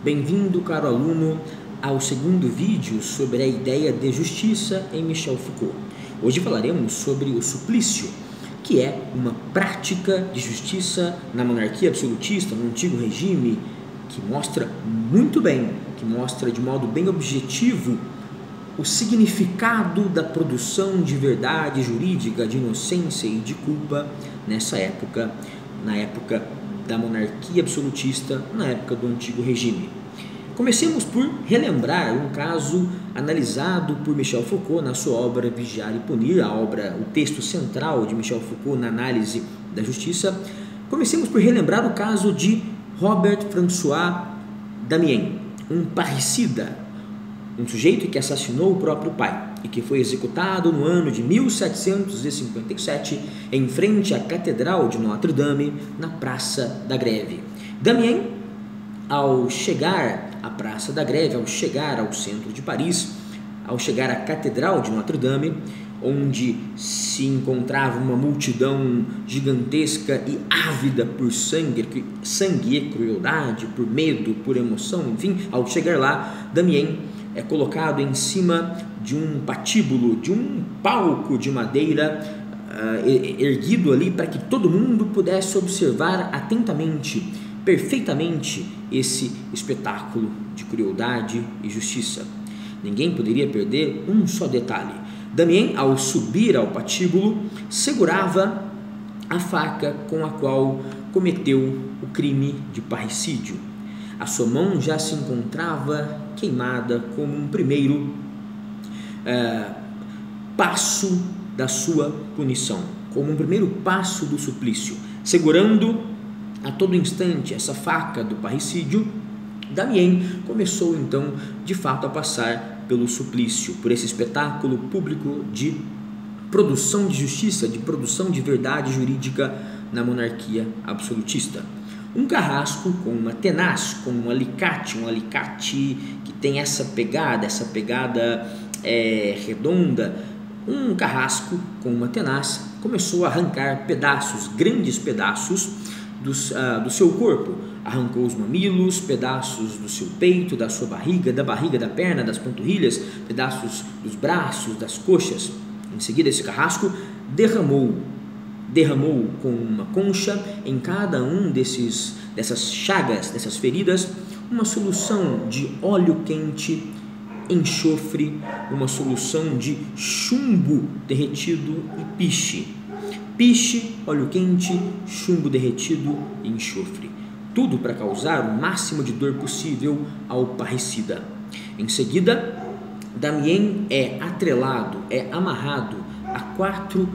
Bem-vindo, caro aluno, ao segundo vídeo sobre a ideia de justiça em Michel Foucault. Hoje falaremos sobre o suplício, que é uma prática de justiça na monarquia absolutista, no antigo regime, que mostra muito bem, que mostra de modo bem objetivo o significado da produção de verdade jurídica, de inocência e de culpa nessa época, na época da monarquia absolutista, na época do antigo regime. Comecemos por relembrar um caso analisado por Michel Foucault na sua obra Vigiar e Punir, o texto central de Michel Foucault na análise da justiça. Comecemos por relembrar o caso de Robert François Damiens, um parricida, um sujeito que assassinou o próprio pai e que foi executado no ano de 1757 em frente à Catedral de Notre-Dame, na Praça da Greve. Damiens, ao chegar à Praça da Greve, ao chegar ao centro de Paris, ao chegar à Catedral de Notre-Dame, onde se encontrava uma multidão gigantesca e ávida por sangue e crueldade, por medo, por emoção, enfim, ao chegar lá, Damiens é colocado em cima de um patíbulo, de um palco de madeira erguido ali para que todo mundo pudesse observar atentamente, perfeitamente, esse espetáculo de crueldade e justiça. Ninguém poderia perder um só detalhe. Damiens, ao subir ao patíbulo, segurava a faca com a qual cometeu o crime de parricídio. A sua mão já se encontrava queimada como um primeiro passo da sua punição, como um primeiro passo do suplício. Segurando a todo instante essa faca do parricídio, Damiens começou então de fato a passar pelo suplício, por esse espetáculo público de produção de justiça, de produção de verdade jurídica na monarquia absolutista. Um carrasco com uma tenaz, com um alicate que tem essa pegada redonda, um carrasco com uma tenaz começou a arrancar pedaços, grandes pedaços do seu corpo. Arrancou os mamilos, pedaços do seu peito, da sua barriga, da perna, das panturrilhas, pedaços dos braços, das coxas. Em seguida, esse carrasco derramou com uma concha em cada um dessas chagas, dessas feridas, uma solução de óleo quente, enxofre, uma solução de chumbo derretido e piche. Piche, óleo quente, chumbo derretido e enxofre. Tudo para causar o máximo de dor possível ao parricida. Em seguida, Damiens é amarrado a 4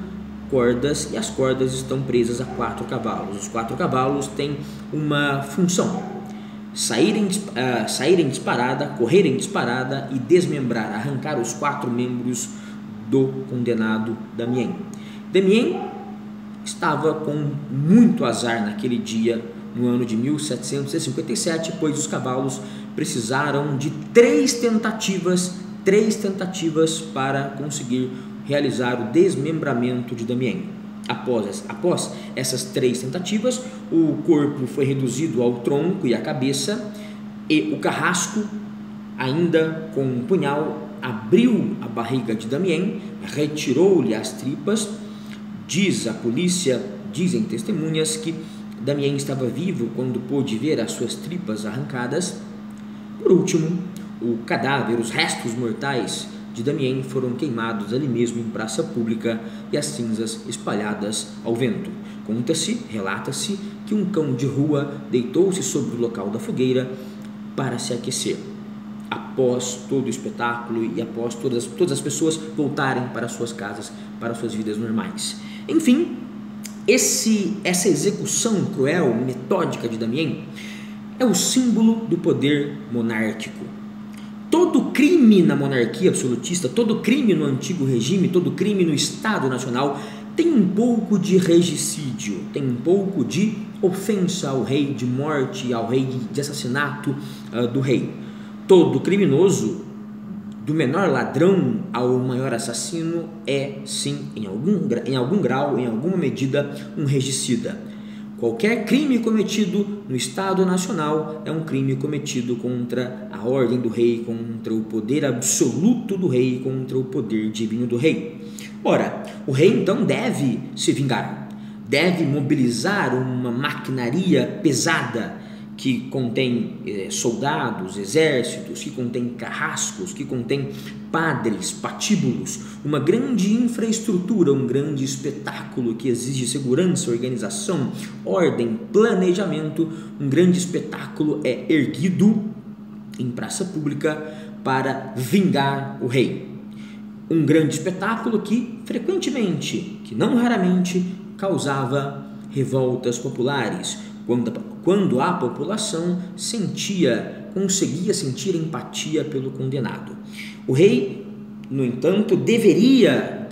cordas, e as cordas estão presas a 4 cavalos. Os 4 cavalos têm uma função: saírem disparada, correrem disparada e desmembrar, arrancar os 4 membros do condenado Damiens. Damiens estava com muito azar naquele dia, no ano de 1757, pois os cavalos precisaram de 3 tentativas para conseguir realizar o desmembramento de Damiens. Após essas 3 tentativas, o corpo foi reduzido ao tronco e à cabeça, e o carrasco, ainda com um punhal, abriu a barriga de Damiens, retirou-lhe as tripas. Diz a polícia, dizem testemunhas, que Damiens estava vivo quando pôde ver as suas tripas arrancadas. Por último, o cadáver, os restos mortais de Damiens foram queimados ali mesmo em praça pública e as cinzas espalhadas ao vento. Relata-se que um cão de rua deitou-se sobre o local da fogueira para se aquecer, após todo o espetáculo e após todas as pessoas voltarem para suas casas, para suas vidas normais. Enfim, essa execução cruel, metódica de Damiens é o símbolo do poder monárquico. Todo crime na monarquia absolutista, todo crime no antigo regime, todo crime no Estado Nacional tem um pouco de regicídio, tem um pouco de ofensa ao rei, de morte ao rei, de assassinato do rei. Todo criminoso, do menor ladrão ao maior assassino, é sim, em algum grau, em alguma medida, um regicida. Qualquer crime cometido no Estado Nacional é um crime cometido contra a ordem do rei, contra o poder absoluto do rei, contra o poder divino do rei. Ora, o rei então deve se vingar, deve mobilizar uma maquinaria pesada que contém soldados, exércitos, que contém carrascos, que contém padres, patíbulos, uma grande infraestrutura, um grande espetáculo que exige segurança, organização, ordem, planejamento. Um grande espetáculo é erguido em praça pública para vingar o rei. Um grande espetáculo que frequentemente, que não raramente, causava revoltas populares, quando a população conseguia sentir empatia pelo condenado. O rei, no entanto, deveria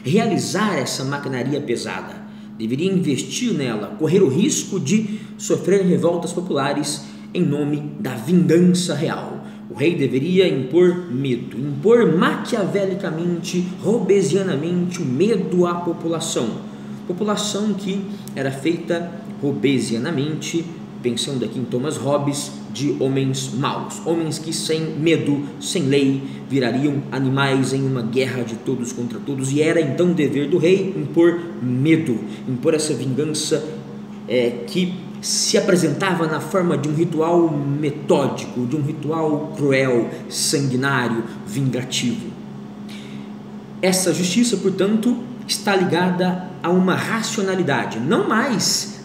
realizar essa maquinaria pesada, deveria investir nela, correr o risco de sofrer revoltas populares em nome da vingança real. O rei deveria impor medo, impor maquiavelicamente, robesianamente o medo à população que era feita robesianamente, pensando aqui em Thomas Hobbes, de homens maus, homens que sem medo, sem lei, virariam animais em uma guerra de todos contra todos, e era então dever do rei impor medo, impor essa vingança que se apresentava na forma de um ritual metódico, de um ritual cruel, sanguinário, vingativo. Essa justiça, portanto, está ligada a uma racionalidade, não mais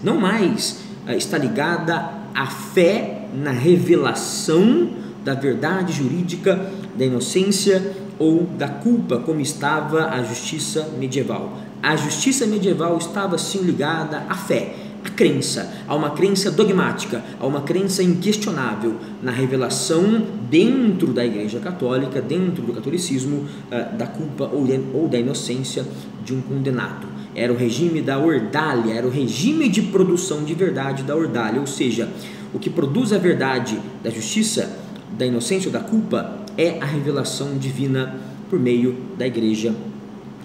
está ligada à fé na revelação da verdade jurídica, da inocência ou da culpa, como estava a justiça medieval. A justiça medieval estava sim ligada à fé, à crença, a uma crença dogmática, a uma crença inquestionável na revelação dentro da Igreja Católica, dentro do catolicismo, da culpa ou da inocência de um condenado. Era o regime da ordália, era o regime de produção de verdade da ordália, ou seja, o que produz a verdade da justiça, da inocência ou da culpa é a revelação divina por meio da Igreja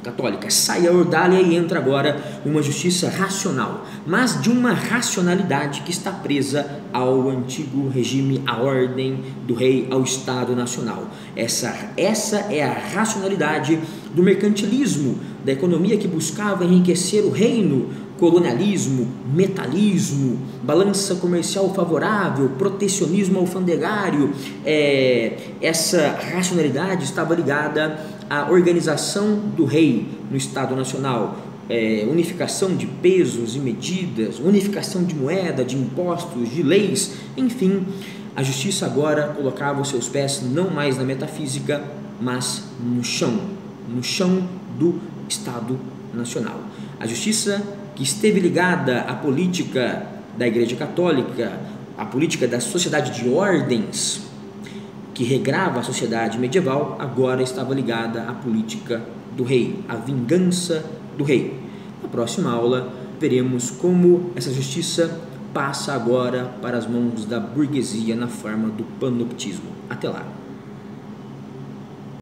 Católica. Sai a ordália e entra agora uma justiça racional, mas de uma racionalidade que está presa ao antigo regime, à ordem do rei, ao Estado Nacional. Essa é a racionalidade do mercantilismo, da economia que buscava enriquecer o reino, colonialismo, metalismo, balança comercial favorável, protecionismo alfandegário. Essa racionalidade estava ligada à organização do rei no Estado Nacional, unificação de pesos e medidas, unificação de moeda, de impostos, de leis, enfim. A justiça agora colocava os seus pés não mais na metafísica, mas no chão do Estado Nacional. A justiça que esteve ligada à política da Igreja Católica, à política da sociedade de ordens, que regrava a sociedade medieval, agora estava ligada à política do rei, à vingança do rei. Na próxima aula, veremos como essa justiça passa agora para as mãos da burguesia na forma do panoptismo. Até lá!